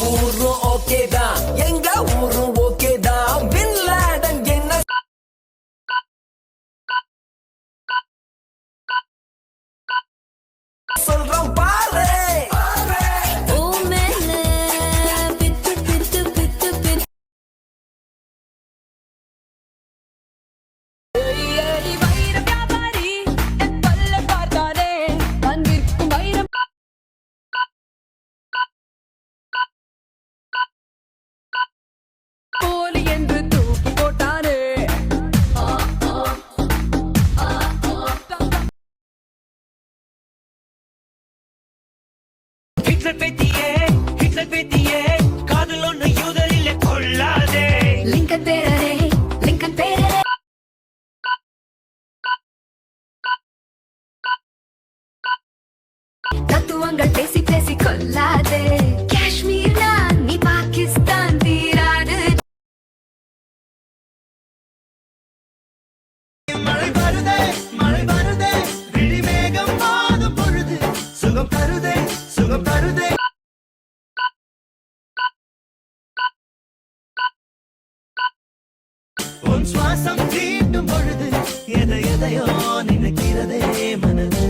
ஊரும் ஓகே தான், எங்க ஊரும் ஓகே தான். பின் லாடன் என்ன சொல்றோம் பாரு. காதல் ஒன்று யூதரில் கொள்ளாதே. லிங்கன் பேரரே, லிங்கன் பேரரே. தத்துவங்கள் பேசி பேசி கொள்ளாதே. காஷ்மீர் நான், நீ பாகிஸ்தான் தீராது. மழை வருதே, மழை வருதே, விழி மேகம் மாதும் பொழுது. சுகம் தருதே, சுகம் தருதே. சுவாசம் தீண்டும் பொழுது எதை எதையோ நினைக்கிறதே மனது.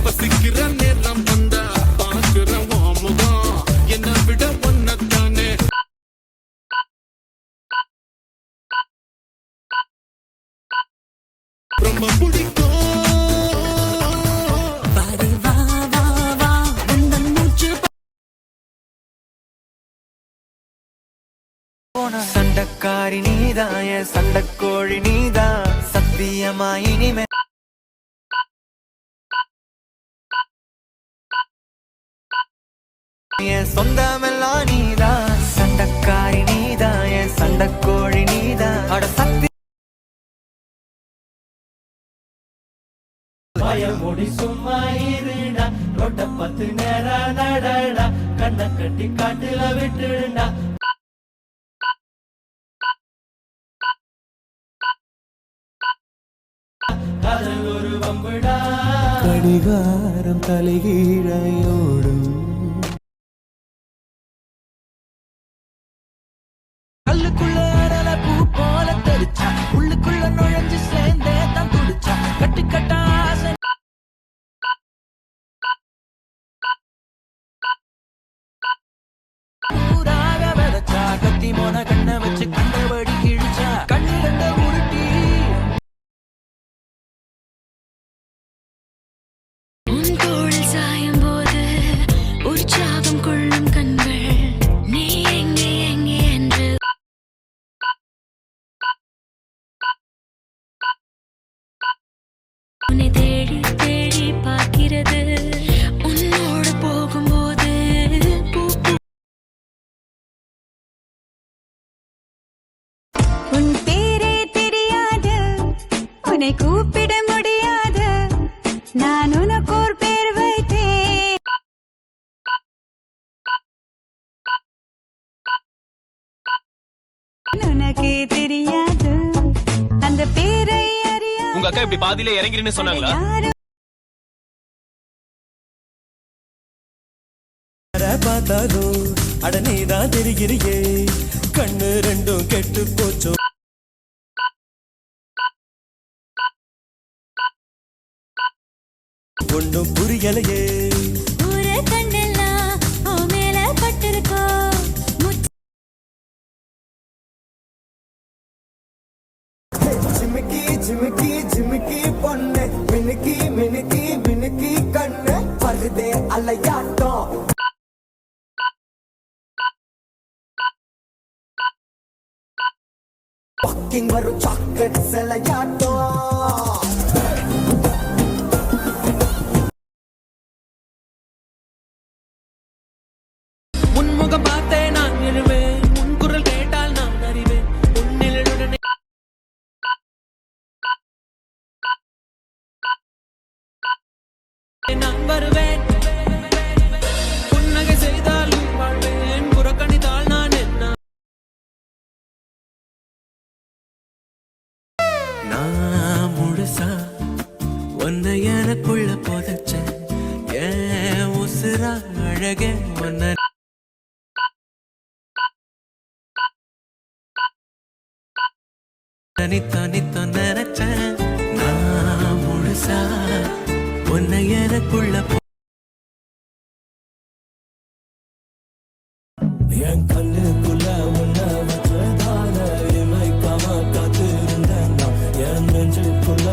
பசிக்கிற நேரம் வந்தா பார்க்கிற முகம் என்ன விட ஒன்னத்தானே. ரொம்ப பிடிக்கும். சண்டக்காரி நீதான், என் சண்டக்கோழி நீதான், சத்தியமா இனிமே என் சொந்தமெல்லாம் நீதான். சண்டக்காரி நீதான், என் சண்டக்கோழி நீதான், அட சத்தி. பயமுடி சும்மா இருடா, ரோட்ட பத்து நேரம் நடடா, கண்ணை கட்டி காட்டுல விட்டுடுடா. கடிகாரம் தலைகீழையோடும் கல்லுக்குள்ள அடல பூ போல தெரிச்சா, உள்ளுக்குள்ள நுழைஞ்சு சேர்ந்தே தான் துடிச்சா. கட்டுக்கட்டா ஊராக விதைச்சா, கத்தி மோன கண்ணை வச்சு கண்டபடி கிழிச்சா. கண்ணிரண்ட உருட்டி தேடி தேடி பார்க்கிறது உன்னோடு போகும்போது. உன் பேரே தெரியாது, உன்னை கூப்பிட முடியாது, நான் உனக்கு ஒரு பேர் வைத்தேன். உனக்கே தெரியாது அந்த பேரை. உங்க அக்கா இப்படி பாதியில இறங்கிருன்னு சொன்னாங்களா? பார்த்தாலும் அடனேதான் தெரிகிறியே, கண்ணு ரெண்டும் கெட்டு போச்சோ. ஒன்னும் புரியலையே. ஒரு கண்ணெல்லாம் உன் மேல பட்டிருக்கோ. ஜிமிக்கி ஜிமிக்கி ஜிமிக்கி பொண்ணு, மினுக்கி மினுக்கி மினுக்கி கண்ணு. வாக்கிங் வரும் சாக்லேட் சிலையாட்டம் முன்முகம் பார்த்தே நான் எழுவேன் உன் குரல் கேட்டால் நான் அறிவேன் உன்னிலுடனே நான் வருவேன் புன்னகை செய்தாலும் வாழ்வேன் புறக்கணித்தால் நான் என்ன நான் முழுசா உன்னை எனக்குள்ள புதைச்சேன் ஏன் உசுரா அழகே உன்னை தனித்தான் நினைச்சேன் நான் முழுசா உன்னை எனக்குள்ள என் கண்ணுக்குள்ள உன்னை வச்சதான இமைக்காம காத்திருந்தேன் நான் என் நெஞ்சுக்குள்ள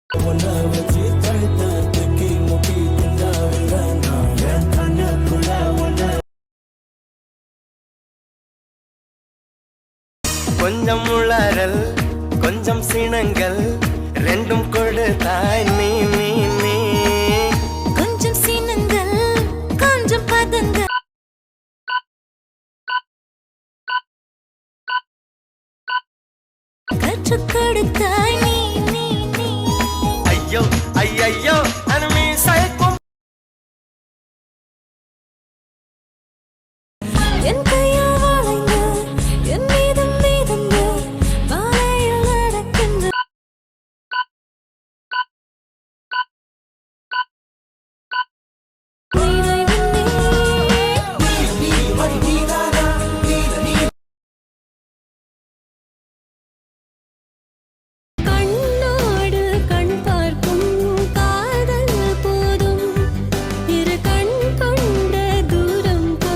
உன்னை வச்சு தழுத்த திக்கி முக்கி திண்டாவில்லை நான் என் கண்ணுக்குள்ள உன்னை கொஞ்சம் உளறல் கொஞ்சம் சினங்கள் ரெண்டும் கொடுத்தாய் நீ நீ நீ கொஞ்சம் சினங்கள் கொஞ்சம் பதங்கள் கற்றுக் கொடுத்தாய் நீ நீ நீ ஐயோ ஐயோ அனுமி சைக்கும் என் கையால் வளைந்து என் மீதும் மீதந்து வாழையில் நடக்கின்ற கண்ணோடு கண் பார்க்கும் காதல் போதும் இரு கண் கொண்ட தூரம் போ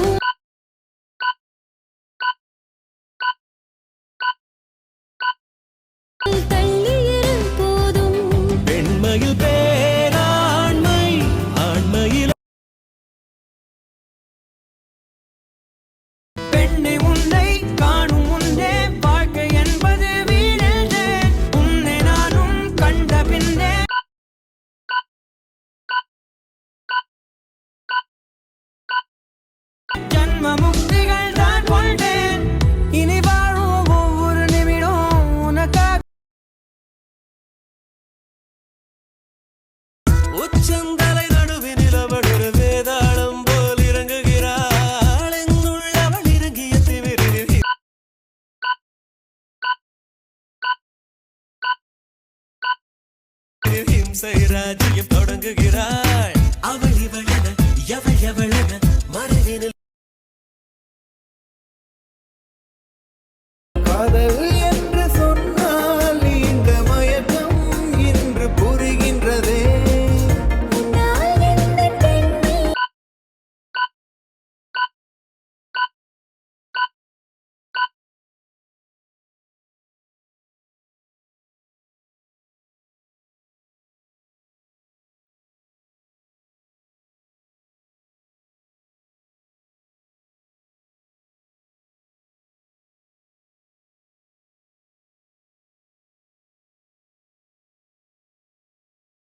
தள்ளியிரும் போதும் பெண்மையில் பேராண்மை ஆண்மையில் பெண்ணை உன்னை காணும் முன்னே வாழ்க்கை என்பது வீணென்று உன்னை நானும் கண்ட பின்னே ஜன்ம முக்திகள் தான் கொண்டேன் இனி வாழும் ஒவ்வொரு நிமிடம் உனக்காக உச்சந்தலை நடுவினில் அவள் ஒரு வேதாளம் போல் இறங்குகிறாள் எங்குள்ள அவள் இறங்கிய திமிரில் ஹிம்சை ராஜ்யம் தொடங்குகிறாள் அவள் இவளென எவளென மறைவினில் காதல்